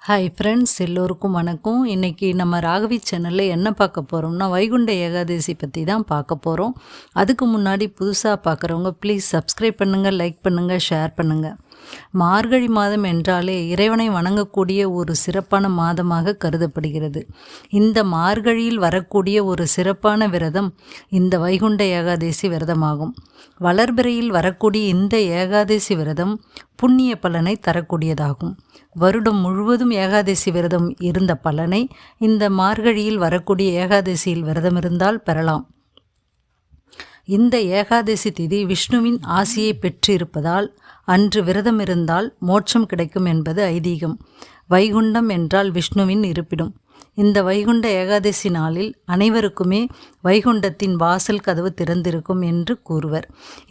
Hi friends, எல்லோருக்கும் வணக்கம். இன்றைக்கி நம்ம ராகவி சேனலில் என்ன பார்க்க போகிறோம்னா வைகுண்ட ஏகாதசி பற்றி தான் பார்க்க போகிறோம். அதுக்கு முன்னாடி புதுசாக பார்க்குறவங்க ப்ளீஸ் சப்ஸ்கிரைப் பண்ணுங்கள், லைக் பண்ணுங்கள், ஷேர் பண்ணுங்கள். மார்கழி மாதம் என்றாலே இறைவனை வணங்கக்கூடிய ஒரு சிறப்பான மாதமாக கருதப்படுகிறது. இந்த மார்கழியில் வரக்கூடிய ஒரு சிறப்பான விரதம் இந்த வைகுண்ட ஏகாதசி விரதமாகும். வளர்பிறையில் வரக்கூடிய இந்த ஏகாதசி விரதம் புண்ணிய பலனை தரக்கூடியதாகும். வருடம் முழுவதும் ஏகாதசி விரதம் இருந்த பலனை இந்த மார்கழியில் வரக்கூடிய ஏகாதசியில் விரதம் இருந்தால் பெறலாம். இந்த ஏகாதசி திதி விஷ்ணுவின் ஆசியை பெற்றிருப்பதால் அன்று விரதம் இருந்தால் மோட்சம் கிடைக்கும் என்பது ஐதீகம். வைகுண்டம் என்றால் விஷ்ணுவின் இருப்பிடம். இந்த வைகுண்ட ஏகாதசி நாளில் அனைவருக்குமே வைகுண்டத்தின் வாசல் கதவு திறந்திருக்கும் என்று கூறுவர்.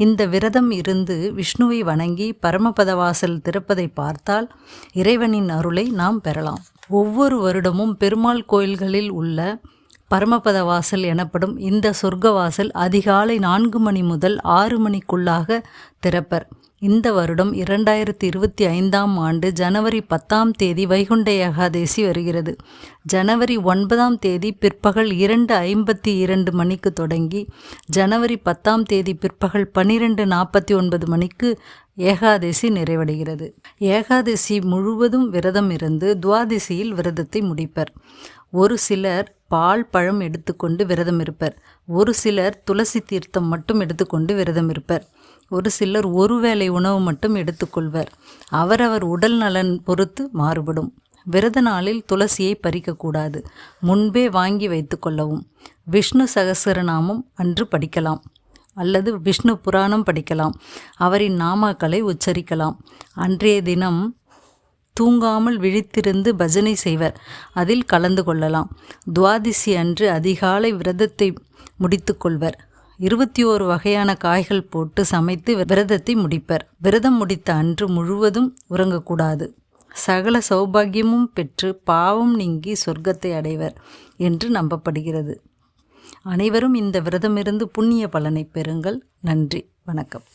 இந்த விரதம் இருந்து விஷ்ணுவை வணங்கி பரமபத வாசல் திறப்பதை பார்த்தால் இறைவனின் அருளை நாம் பெறலாம். ஒவ்வொரு வருடமும் பெருமாள் கோயில்களில் உள்ள பரமபத வாசல் எனப்படும் இந்த சொர்க்கவாசல் அதிகாலை 4 மணி முதல் 6 மணிக்குள்ளாக திறப்பர். இந்த வருடம் 2025ஆம் ஆண்டு ஜனவரி 10ஆம் தேதி வைகுண்ட ஏகாதசி வருகிறது. ஜனவரி 9ஆம் தேதி பிற்பகல் 2:52 மணிக்கு தொடங்கி ஜனவரி 10ஆம் தேதி பிற்பகல் 12:49 மணிக்கு ஏகாதசி நிறைவடைகிறது. ஏகாதசி முழுவதும் விரதம் இருந்து துவாதசியில் விரதத்தை முடிப்பர். ஒரு சிலர் பால் பழம் எடுத்துக்கொண்டு விரதம் இருப்பர். ஒரு சிலர் துளசி தீர்த்தம் மட்டும் எடுத்துக்கொண்டு விரதம் இருப்பர். ஒரு சிலர் ஒருவேளை உணவு மட்டும் எடுத்துக்கொள்வர். அவரவர் உடல் நலன் பொறுத்து மாறுபடும். விரத நாளில் துளசியை பறிக்கக்கூடாது. முன்பே வாங்கி வைத்து கொள்ளவும். விஷ்ணு சகஸ்ரநாமம் அன்று படிக்கலாம் அல்லது விஷ்ணு புராணம் படிக்கலாம். அவரின் நாமாக்களை உச்சரிக்கலாம். அன்றைய தினம் தூங்காமல் விழித்திருந்து பஜனை செய்வர். அதில் கலந்து கொள்ளலாம். துவாதசி அன்று அதிகாலை விரதத்தை முடித்து கொள்வர். 21 வகையான காய்கள் போட்டு சமைத்து விரதத்தை முடிப்பர். விரதம் முடித்த அன்று முழுவதும் உறங்கக்கூடாது. சகல சௌபாகியமும் பெற்று பாவம் நீங்கி சொர்க்கத்தை அடைவர் என்று நம்பப்படுகிறது. அனைவரும் இந்த விரதமிருந்து புண்ணிய பலனை பெறுங்கள். நன்றி, வணக்கம்.